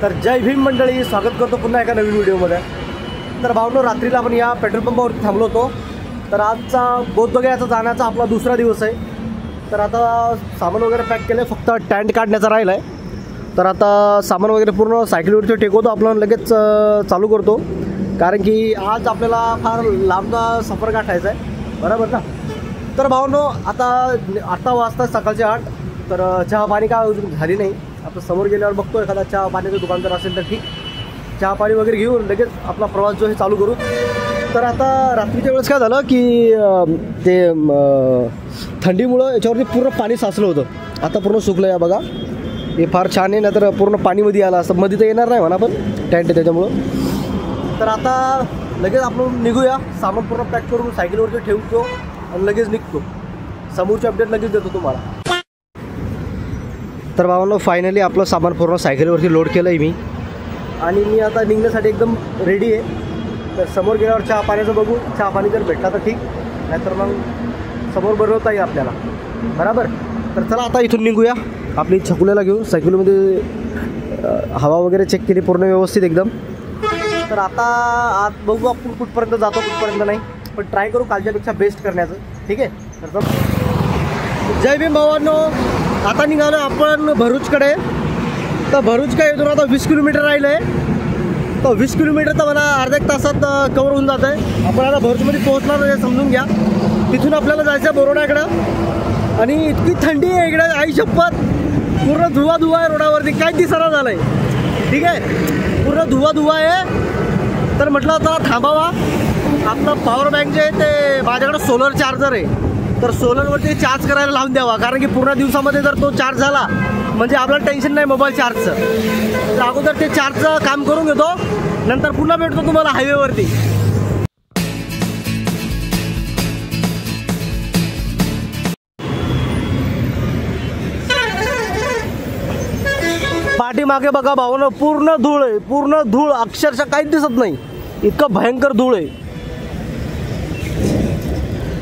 तर जय भीम मंडळी, स्वागत करतो पुन्हा एका नवीन व्हिडिओमध्ये। तर भावनो, रात्रीला आपण या पेट्रोल पंपावर थांबलो होतो। तर आजचा बौद्धगयाचा जाण्याचा आपला दुसरा दिवस आहे। तर आता सामान वगैरे पॅक केलं आहे, फक्त टेंट काढण्याचा राहिला आहे। तर आता सामान वगैरे पूर्ण सायकलीवरती टेकवतो, आपण लगेच चालू करतो, कारण की आज आपल्याला फार लांबचा सफर गाठायचा आहे, बरोबर ना। तर भावनो, आता वाजता सकाळचे 8। तर चहा पाणी काय झाली नाही। आपण समोर गेल्यावर बघतो एखादा चहा पाण्याचं दुकान जर असेल तर ठीक, चहा पाणी वगैरे घेऊन लगेच आपला प्रवास जो आहे चालू करू। तर आता रात्रीच्या वेळेस काय झालं की ते थंडीमुळं याच्यावरती पूर्ण पाणी साचलं होतं, आता पूर्ण सुकलं आहे बघा। हे फार छान आहे, नाहीतर पूर्ण पाणीमध्ये आलं असं, मध्ये तर येणार नाही म्हणा, पण टेंट त्याच्यामुळं। तर आता लगेच आपण निघूया, सामान पूर्ण पॅक करून सायकलवरती ठेवतो आणि लगेच निघतो। समोरची अपडेट लगेच देतो तुम्हाला। तर भावांनो, फायनली आपलं सामान पूर्ण सायकलवरती लोड केलं आहे मी, आणि मी आता निघण्यासाठी एकदम रेडी आहे। तर समोर गेल्यावर चहा पाण्याचं बघू, चहा पाणी जर भेटला तर ठीक, नाहीतर मग समोर बनवता येईल आपल्याला, बरोबर। तर चला आता इथून निघूया आपली छकुल्याला घेऊन। सायकलमध्ये हवा वगैरे चेक केली पूर्ण व्यवस्थित एकदम। तर आता आत बघू आपण कुठपर्यंत जातो, कुठपर्यंत नाही, पण ट्राय करू कालच्यापेक्षा बेस्ट करण्याचं, ठीक आहे। तर जय भीम भावांनो, आता निघालो आपण भरूचकडे। तर भरूच काय इथून आता 20 किलोमीटर राहिलं आहे। तर 20 किलोमीटर तर मला अर्ध्या एक तासात कवर होऊन जात आहे। आपण आता भरूचमध्ये पोहोचणार हे समजून घ्या। तिथून आपल्याला जायचं आहे बोरोडाकडं, आणि इतकी थंडी आहे इकडे, आई शपथ, पूर्ण धुवा आहे रोडावरती, काय दिसना झालं आहे, ठीक आहे, पूर्ण धुवा आहे। तर म्हटलं आता थांबावा, आपलं पॉवर बँक जे आहे ते माझ्याकडे सोलर चार्जर आहे, तर सोलरवरती चार्ज करायला लावून द्यावा, कारण की पूर्ण दिवसामध्ये जर तो चार्ज झाला म्हणजे आपल्याला टेन्शन नाही मोबाईल चार्जचं। तर अगोदर ते चार्जचं काम करून घेतो, नंतर पुन्हा भेटतो तुम्हाला हायवेवरती। पाठीमागे बघा भावांनो, पूर्ण धूळ आहे, पूर्ण धूळ, अक्षरशः काहीच दिसत नाही, इतकं भयंकर धूळ आहे।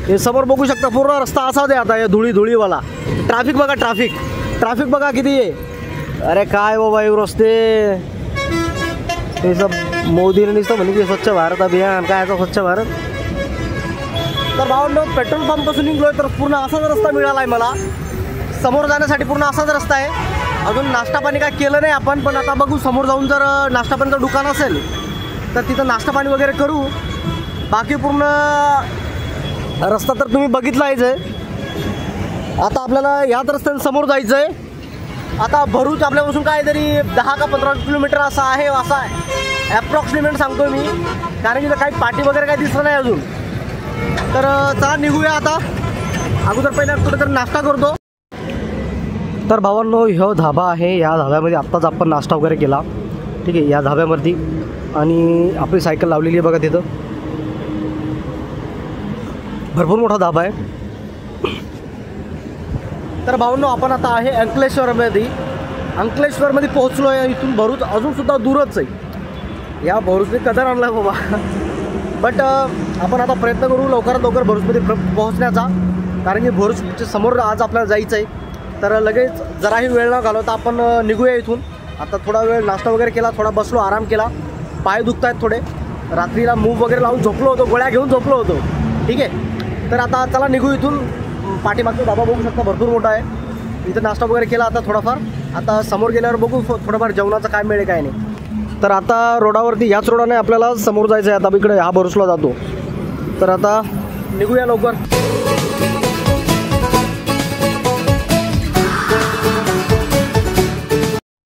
हे समोर बघू शकता, पूर्ण रस्ता असाच आहे आता, हे धुळीवाला। ट्रॅफिक बघा, ट्रॅफिक बघा किती आहे। अरे काय बाबा हे रस्ते, हे सब मोदीने नुसतं म्हणे की स्वच्छ भारत अभियान, काय याचं स्वच्छ भारत। तर भावांनो, पेट्रोल पंपपासून निघलोय तर पूर्ण असाच रस्ता मिळाला आहे मला, समोर जाण्यासाठी पूर्ण असाच रस्ता आहे। अजून नाश्ता पाणी काय केलं नाही आपण, पण आता बघू समोर जाऊन जर नाश्ता पाणीचं दुकान असेल तर तिथं नाश्ता पाणी वगैरे करू। बाकी पूर्ण रस्ता तर तुम्ही बघितलाच आहे। आता आपल्याला याच रस्त्याने समोर जायचं आहे। आता भरूच आपल्यापासून काय तरी 10 का 15 किलोमीटर असा आहे ॲप्रॉक्सिमेट सांगतो मी, कारण की काही पाठी वगैरे काही दिसलं नाही अजून। तर चला निघूया आता, अगोदर पहिल्या कुठेतरी नाश्ता करतो। तर भावांनो, हा धाबा आहे, या धाब्यामध्ये आत्ताच आपण नाश्ता वगैरे केला, ठीक आहे, या धाब्यावरती, आणि आपली सायकल लावलेली आहे बघा तिथं, भरपूर मोठा धाबा आहे। तर भावांनो, आपण आता आहे अंकलेश्वरमध्ये पोहोचलो आहे। इथून भरूच अजूनसुद्धा दूरच आहे, या भरूचने कदर आणला बाबा। बट आपण आता प्रयत्न करू लवकरात लवकर भरूचमध्ये पोहोचण्याचा, कारण की भरूचच्या समोर आज आपल्याला जायचं आहे। तर लगेच जराही वेळ न घालवता आपण निघूया इथून। आता थोडा वेळ नाश्ता वगैरे केला, थोडा बसलो, आराम केला, पाय दुखत आहेत थोडे, रात्रीला मूव वगैरे लावून झोपलो होतो, गोळ्या घेऊन झोपलो होतो, ठीक आहे। तर आता चला निघू इथून। पाठीमागचा धाबा बघू शकता, भरपूर मोठा आहे, इथं नाश्ता वगैरे केला आता थोडाफार। आता समोर गेल्यावर बघू थोडंफार जेवणाचं काय मिळेल काय नाही। तर आता रोडावरती, याच रोडाने आपल्याला समोर जायचं आहे। आता इकडे हा भरूचला जातो, तर आता निघूया लवकर।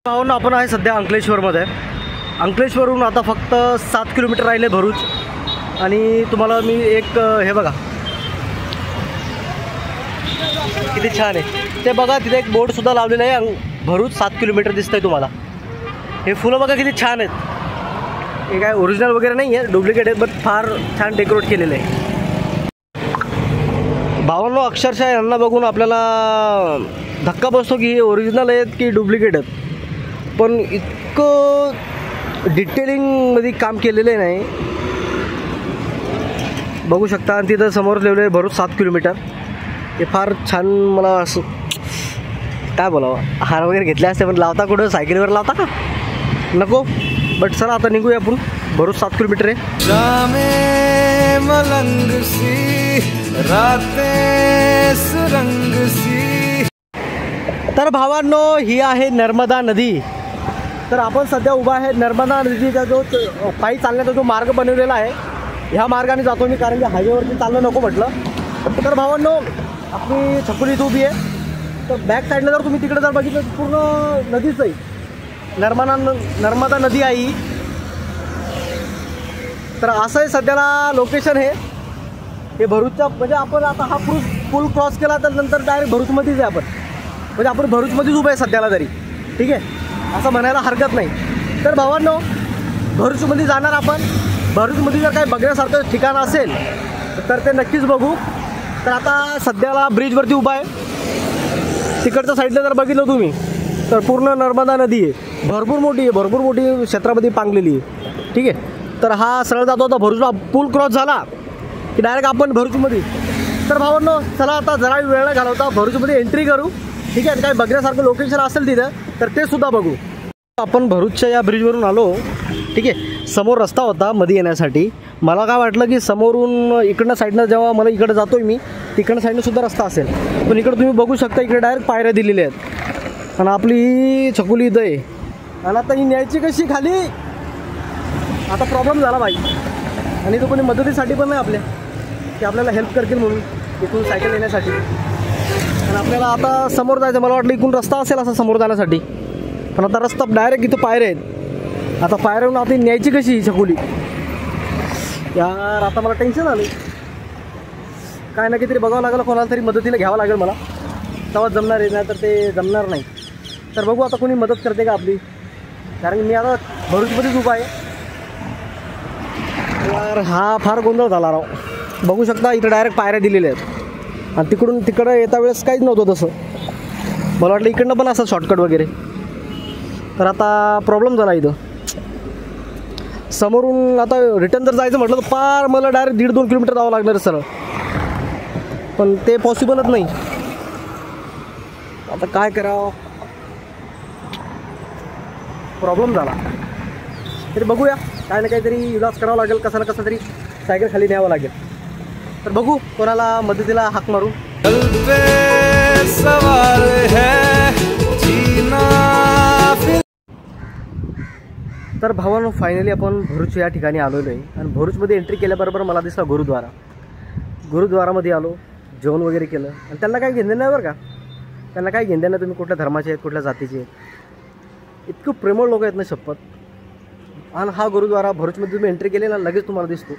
पाहून आपण आहे सध्या अंकलेश्वरमध्ये। अंकलेश्वरहून आता फक्त 7 किलोमीटर राहिले भरूच, आणि तुम्हाला मी एक हे बघा किती छान आहे ते बघा, तिथे एक बोर्ड सुद्धा लावलेला आहे, भरूच 7 किलोमीटर दिसतंय तुम्हाला। हे फुलं बघा किती छान आहेत, हे काय ओरिजिनल वगैरे नाही आहे, डुप्लिकेट आहेत, बट फार छान डेकोरेट केलेलं आहे। भावांनो, अक्षरशः यांना बघून आपल्याला धक्का बसतो की हे ओरिजिनल आहेत की डुप्लिकेट आहेत, पण इतकं डिटेलिंगमध्ये काम केलेलं नाही, बघू शकता। आणि तिथं समोर लिहिलं आहे भरूच 7 किलोमीटर, हे फार छान। मला असं काय बोलावं, हार वगैरे घेतले असते, पण लावता कुठं, सायकलीवर लावता का? नको, बट चला आता निघूया आपण. भरूच 7 किलोमीटर आहे. शामे मलंग सी रातें सुरंग सी. तर भावांनो, ही आहे नर्मदा नदी. तर आपण सध्या उभा आहे नर्मदा नदीचा जो पायी चालण्याचा जो मार्ग बनवलेला आहे, ह्या मार्गाने जातो मी, कारण की हायवेवरती चाललं नको म्हटलं. तर भावांनो, आपली छकुली इथं उभी आहे. तर बॅक साईडला जर तुम्ही तिकडे जर बघितलं तर पूर्ण नदीच आहे, नर्मदा नदी आहे ही. तर असं आहे सध्याला लोकेशन हे भरूचच्या, म्हणजे आपण आता हा पूल क्रॉस केला तर नंतर डायरेक्ट भरूचमध्येच आहे आपण, म्हणजे आपण भरूचमध्येच उभं आहे सध्याला तरी, ठीक आहे, असं म्हणायला हरकत नाही. तर भावांनो, भरूचमध्ये जाणार आपण. भरूचमध्ये जर काही बघण्यासारखं ठिकाण असेल तर ते नक्कीच बघू. तर आता सध्याला ब्रिजवरती उभा आहे. तिकडच्या साईडला जर बघितलं तुम्ही तर पूर्ण नर्मदा नदी आहे, भरपूर मोठी क्षेत्रामध्ये पांगलेली आहे, ठीक आहे. तर हा सरळ जातो. आता भरूचला पूल क्रॉस झाला की डायरेक्ट आपण भरूचमध्ये. तर भावांनो, चला आता जरा वेळ न घालवता भरूचमध्ये एंट्री करू, ठीक आहे. काही बघण्यासारखं लोकेशन असेल तिथं तर ते सुद्धा बघू. आपण भरूचच्या या ब्रिजवरून आलो, ठीक आहे. समोर रस्ता होता मध्ये येण्यासाठी. मला काय वाटलं की समोरून इकडनं साईडनं जेव्हा मला इकडे जातोय मी, तिकडनं साईडनं सुद्धा रस्ता असेल, पण इकडे तुम्ही बघू शकता इकडे डायरेक्ट पायऱ्या दिलेल्या आहेत. आणि आपली छकुली इथं आहे. आणि आता ही न्यायची कशी खाली, आता प्रॉब्लेम झाला भाई. आणि तो कोणी मदतीसाठी पण नाही आपल्या, की आपल्याला हेल्प करतील म्हणून इथून सायकल येण्यासाठी. आणि आपल्याला आता समोर जायचं, मला वाटलं इकडून रस्ता असेल असा समोर जाण्यासाठी, पण आता रस्ता डायरेक्ट इथं पायऱ्या आहेत. आता पायऱ्याहून आता न्यायची कशी ही छकुली यार. आता मला टेन्शन आलं. काय ना काहीतरी बघावं लागेल, कोणाला तरी मदतीला घ्यावं लागेल मला, तेव्हा जमणार आहे, नाही तर ते जमणार नाही. तर बघू आता कोणी मदत करते का आपली, कारण मी आता भरूचमध्येच उभा आहे. यार हा फार गोंधळ झाला राव. बघू शकता इथं डायरेक्ट पायऱ्या दिलेल्या आहेत. आणि तिकडं येता वेळेस काहीच नव्हतं तसं. मला वाटलं इकडनं पण असं शॉर्टकट वगैरे. तर आता प्रॉब्लेम झाला इथं. समोरून आता रिटर्न जर जायचं म्हटलं तर पार मला डायरेक्ट 1.5-2 किलोमीटर जावं लागणार आहे सरळ, पण ते पॉसिबलच नाही. आता काय करावं, प्रॉब्लेम झाला. तरी बघूया, काय ना काहीतरी इलाज करावं लागेल, कसं ना कसं तरी सायकल खाली न्यावं लागेल. तर बघू कोणाला मदतीला हाक मारू. तर भावांनो, फायनली आपण भरूच या ठिकाणी आलेलो आहे. आणि भरूचमध्ये एंट्री केल्याबरोबर मला दिसला गुरुद्वारामध्ये आलो, जेवण वगैरे केलं. आणि त्यांना काही घेणं नाही बरं का, त्यांना काही घेणं नाही तुम्ही कुठल्या धर्माचे आहेत, कुठल्या जातीचे आहेत. इतकं प्रेमळ लोक आहेत ना, शपथ. आणि हा गुरुद्वारा भरूचमध्ये तुम्ही एंट्री केली ना लगेच तुम्हाला दिसतो,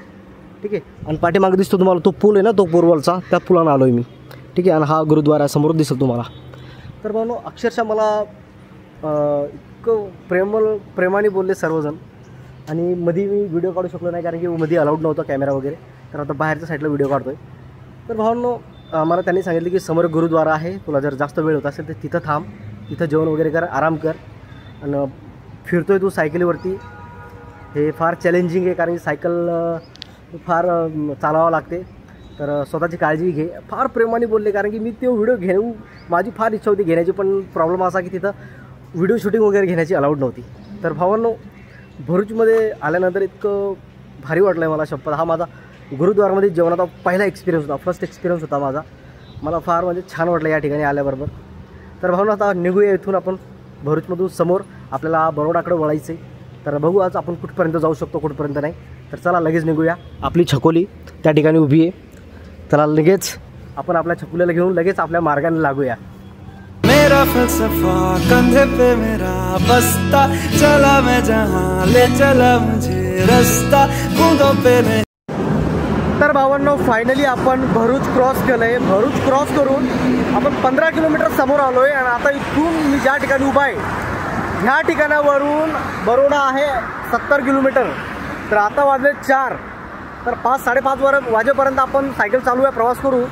ठीक आहे. आणि पाठीमागे दिसतो तुम्हाला तो पूल आहे ना, तो बोरवलचा, त्या पुलानं आलो आहे मी, ठीक आहे. आणि हा गुरुद्वारा समोर दिसतो तुम्हाला. तर भाऊ अक्षरशः मला इतकं प्रेमाने बोलले सर्वजण. आणि मध्ये मी व्हिडिओ काढू शकलो नाही, कारण की मध्ये अलाउड नव्हतं कॅमेरा वगैरे. तर आता बाहेरच्या साईडला व्हिडिओ काढतो आहे. तर भावांनो, मला त्यांनी सांगितलं की समोर गुरुद्वारा आहे, तुला जर जास्त वेळ होत असेल तर तिथं थांब, तिथं जेवण वगैरे कर, आराम कर. आणि फिरतोय तू सायकलीवरती, हे फार चॅलेंजिंग आहे, कारण की सायकल फार चालवावं लागते. तर स्वतःची काळजी घे. फार प्रेमाने बोलले, कारण की मी तो व्हिडिओ घेऊ, माझी फार इच्छा होती घेण्याची, पण प्रॉब्लेम असा की तिथं व्हिडिओ शूटिंग वगैरे घेण्याची अलाउड नव्हती. तर भावांनो, भरूचमध्ये आल्यानंतर इतकं भारी वाटलं आहे मला, शपथ. हा माझा गुरुद्वारामध्ये जेवणाचा पहिला एक्सपिरियन्स होता, फर्स्ट एक्सपिरियन्स होता माझा. मला फार म्हणजे छान वाटलं या ठिकाणी आल्याबरोबर. तर भावांनो, आता निघूया इथून आपण भरूचमधून. समोर आपल्याला बरोडाकडे वळायचं आहे. तर बघू आज आपण कुठपर्यंत जाऊ शकतो, कुठपर्यंत नाही. तर चला लगेच निघूया. आपली छकोली त्या ठिकाणी उभी आहे. चला लगेच आपण आपल्या छकुलीला घेऊन लगेच आपल्या मार्गाने लागूया. मेरा फलसफा कंधे पे मेरा बस्ता, चला मैं जहां ले चला मुझे रस्ता, बूंदों पे नहीं. तर भावांनो, फायनली आपण भरूच क्रॉस केलं आहे. भरूच क्रॉस करून आपण 15 किलोमीटर समोर आलो आहे. आणि आता इथून मी ज्या ठिकाणी उभा आहे ह्या ठिकाणावरून बरोडा आहे 70 किलोमीटर. तर आता वाजले 4. तर 5-5:30 वाजेपर्यंत आपण सायकल चालू आहे, प्रवास करू.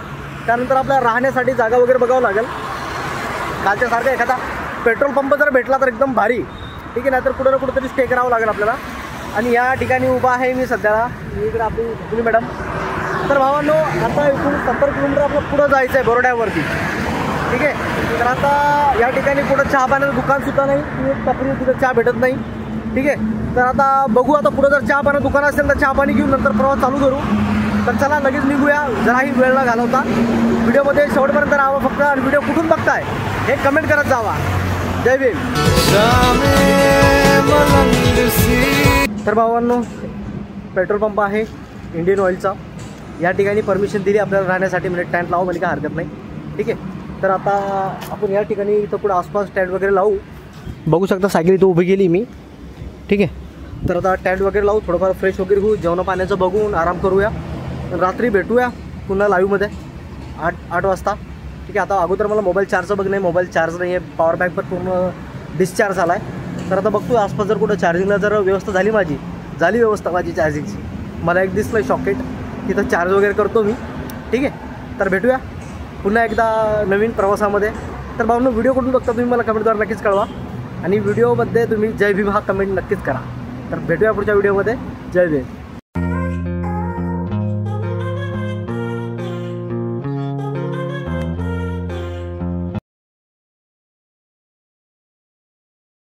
त्यानंतर आपल्याला राहण्यासाठी जागा वगैरे बघावं लागेल. कालच्यासारखं एखादा पेट्रोल पंप जर भेटला तर एकदम भारी, ठीक आहे. नाहीतर कुठं ना कुठंतरी स्टे करावं लागेल आपल्याला. आणि या ठिकाणी उभा आहे मी सध्याला. इकडे आपली छकुली मॅडम. तर भावांनो, आता इथून 70 किलोमीटर आपलं पुढं जायचं आहे बरोड्यावरती, ठीक आहे. तर आता या ठिकाणी कुठं चहा पाण्याचं दुकानसुद्धा नाही, टपरी तिथं चहा भेटत नाही. ठीक आहे. तर आता बघू, आता पुढं जर चहा पाणी दुकान असेल तर चहा पाणी घेऊन नंतर प्रवास चालू करू. तर चला लगेच निघूया, जराही वेळ न घालवता. व्हिडिओमध्ये शेवटपर्यंत राहावं फक्त, आणि व्हिडिओ कुठून बघताय हे कमेंट करत जावा. जय भीम. तर भावांनो, पेट्रोल पंप आहे इंडियन ऑइलचा. या ठिकाणी परमिशन दिली आपल्याला राहण्यासाठी, म्हणजे टँट लावू म्हणजे काय हरकत नाही. ठीक आहे. तर आता आपण या ठिकाणी इथं पुढे आसपास टँट वगैरे लावू. बघू शकता सायकल इथं उभी केली मी. ठीक आहे. तर आता टँट वगैरे लावू, थोडंफार फ्रेश वगैरे होऊ, जेवण पाण्याचं बघून आराम करूया. रात्री भेटूया पुन्हा लाईव्हमध्ये 8 वाजता. ठीक आहे. आता अगोदर मला मोबाईल चार्जचं बघ नाही, मोबाईल चार्ज नाही आहे, पॉवर बँक पण पूर्ण डिस्चार्ज झाला आहे. तर आता बघतो आसपास जर कुठं चार्जिंगला जर व्यवस्था झाली व्यवस्था माझी चार्जिंगची. मला एक दिसलं शॉकेट, तिथं चार्ज वगैरे करतो मी. ठीक आहे. तर भेटूया पुन्हा एकदा नवीन प्रवासामध्ये. तर भावनो, व्हिडिओ कुठून बघता तुम्ही मला कमेंटद्वारे नक्कीच कळवा, आणि व्हिडिओमध्ये तुम्ही जय भीम हा कमेंट नक्कीच करा. तर भेटूया पुढच्या व्हिडिओमध्ये. जय भीम.